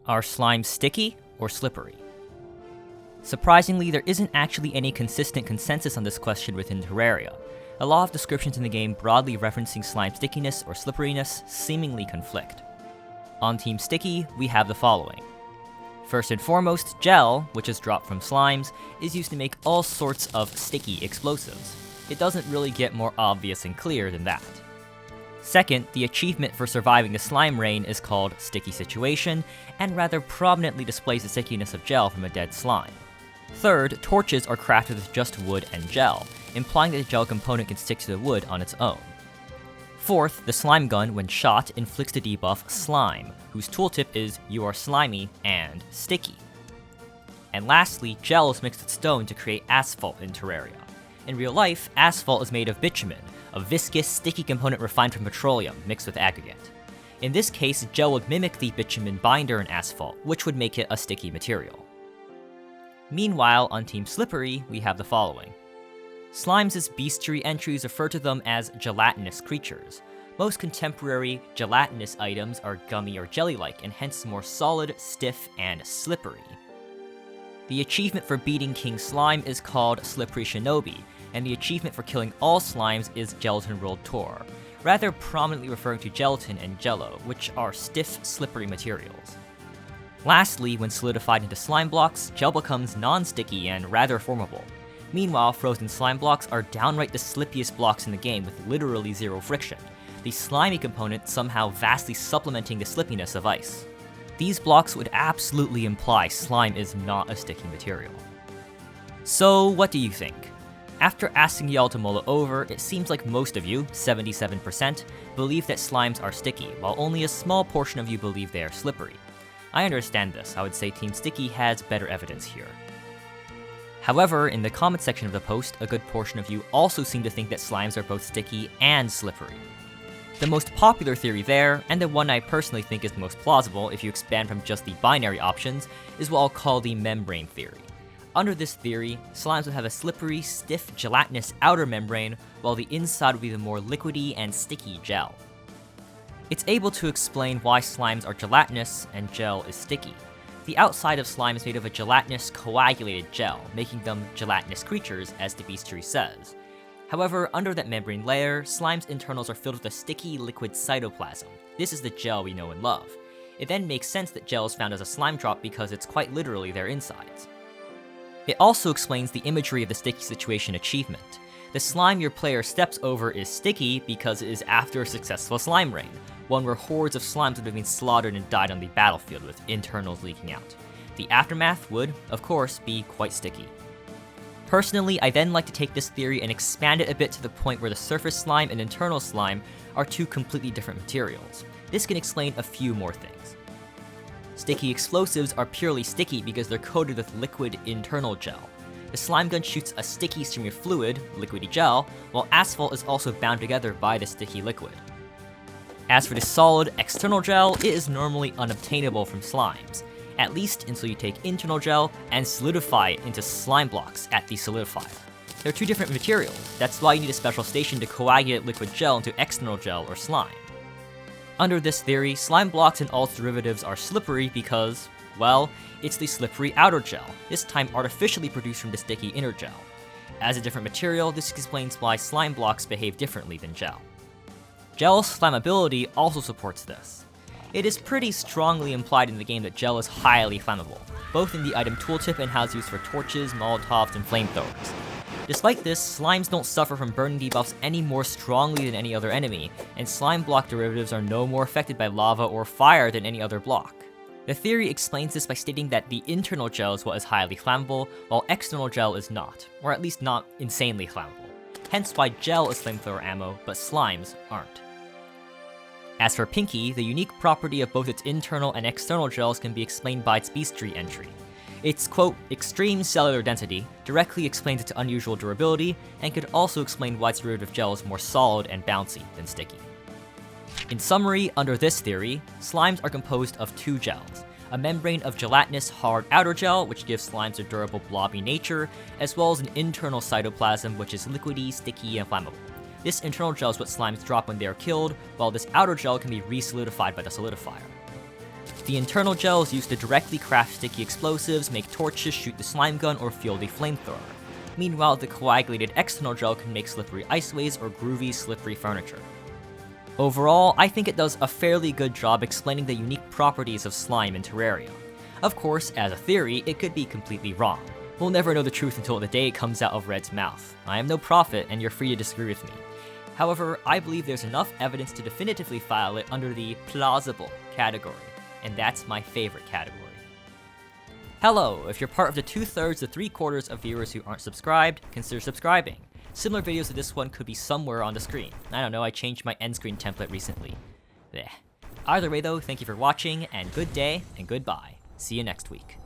Are slimes sticky or slippery? Surprisingly, there isn't actually any consistent consensus on this question within Terraria. A lot of descriptions in the game broadly referencing slime stickiness or slipperiness seemingly conflict. On Team Sticky, we have the following. First and foremost, gel, which is dropped from slimes, is used to make all sorts of sticky explosives. It doesn't really get more obvious and clear than that. Second, the achievement for surviving the slime rain is called Sticky Situation, and rather prominently displays the stickiness of gel from a dead slime. Third, torches are crafted with just wood and gel, implying that the gel component can stick to the wood on its own. Fourth, the slime gun, when shot, inflicts the debuff Slime, whose tooltip is You are slimy and sticky. And lastly, gel is mixed with stone to create asphalt in Terraria. In real life, asphalt is made of bitumen, a viscous, sticky component refined from petroleum mixed with aggregate. In this case, gel would mimic the bitumen binder in asphalt, which would make it a sticky material. Meanwhile, on Team Slippery, we have the following. Slimes' bestiary entries refer to them as gelatinous creatures. Most contemporary gelatinous items are gummy or jelly-like, and hence more solid, stiff, and slippery. The achievement for beating King Slime is called Slippery Shinobi, and the achievement for killing all slimes is Gelatin World Tour, rather prominently referring to gelatin and jello, which are stiff, slippery materials. Lastly, when solidified into slime blocks, gel becomes non-sticky and rather formable. Meanwhile, frozen slime blocks are downright the slippiest blocks in the game with literally zero friction, the slimy component somehow vastly supplementing the slippiness of ice. These blocks would absolutely imply slime is not a sticky material. So what do you think? After asking y'all to mull it over, it seems like most of you, 77%, believe that slimes are sticky, while only a small portion of you believe they are slippery. I understand this. I would say Team Sticky has better evidence here. However, in the comment section of the post, a good portion of you also seem to think that slimes are both sticky and slippery. The most popular theory there, and the one I personally think is the most plausible if you expand from just the binary options, is what I'll call the membrane theory. Under this theory, slimes would have a slippery, stiff, gelatinous outer membrane, while the inside would be the more liquidy and sticky gel. It's able to explain why slimes are gelatinous and gel is sticky. The outside of slime is made of a gelatinous coagulated gel, making them gelatinous creatures, as the bestiary says. However, under that membrane layer, slime's internals are filled with a sticky liquid cytoplasm. This is the gel we know and love. It then makes sense that gel is found as a slime drop because it's quite literally their insides. It also explains the imagery of the Sticky Situation achievement. The slime your player steps over is sticky because it is after a successful slime rain, one where hordes of slimes would have been slaughtered and died on the battlefield with internals leaking out. The aftermath would, of course, be quite sticky. Personally, I then like to take this theory and expand it a bit to the point where the surface slime and internal slime are two completely different materials. This can explain a few more things. Sticky explosives are purely sticky because they're coated with liquid internal gel. The slime gun shoots a sticky stream of fluid, liquidy gel, while asphalt is also bound together by the sticky liquid. As for the solid external gel, it is normally unobtainable from slimes, at least until you take internal gel and solidify it into slime blocks at the solidifier. They're two different materials, that's why you need a special station to coagulate liquid gel into external gel or slime. Under this theory, slime blocks and all its derivatives are slippery because, well, it's the slippery outer gel, this time artificially produced from the sticky inner gel. As a different material, this explains why slime blocks behave differently than gel. Gel's flammability also supports this. It is pretty strongly implied in the game that gel is highly flammable, both in the item tooltip and how it's used for torches, molotovs, and flamethrowers. Despite this, slimes don't suffer from burning debuffs any more strongly than any other enemy, and slime block derivatives are no more affected by lava or fire than any other block. The theory explains this by stating that the internal gel is what is highly flammable, while external gel is not, or at least not insanely flammable. Hence why gel is flamethrower ammo, but slimes aren't. As for Pinky, the unique property of both its internal and external gels can be explained by its bestiary entry. Its, quote, extreme cellular density directly explains its unusual durability, and could also explain why its derivative gel is more solid and bouncy than sticky. In summary, under this theory, slimes are composed of two gels, a membrane of gelatinous hard outer gel, which gives slimes a durable blobby nature, as well as an internal cytoplasm, which is liquidy, sticky, and flammable. This internal gel is what slimes drop when they are killed, while this outer gel can be re-solidified by the solidifier. The internal gel is used to directly craft sticky explosives, make torches, shoot the slime gun, or field a flamethrower. Meanwhile, the coagulated external gel can make slippery iceways or groovy, slippery furniture. Overall, I think it does a fairly good job explaining the unique properties of slime in Terraria. Of course, as a theory, it could be completely wrong. We'll never know the truth until the day it comes out of Red's mouth. I am no prophet, and you're free to disagree with me. However, I believe there's enough evidence to definitively file it under the plausible category, and that's my favorite category. Hello, if you're part of the 2/3 to 3/4 of viewers who aren't subscribed, consider subscribing. Similar videos to this one could be somewhere on the screen. I don't know, I changed my end screen template recently. Blech. Either way though, thank you for watching, and good day, and goodbye. See you next week.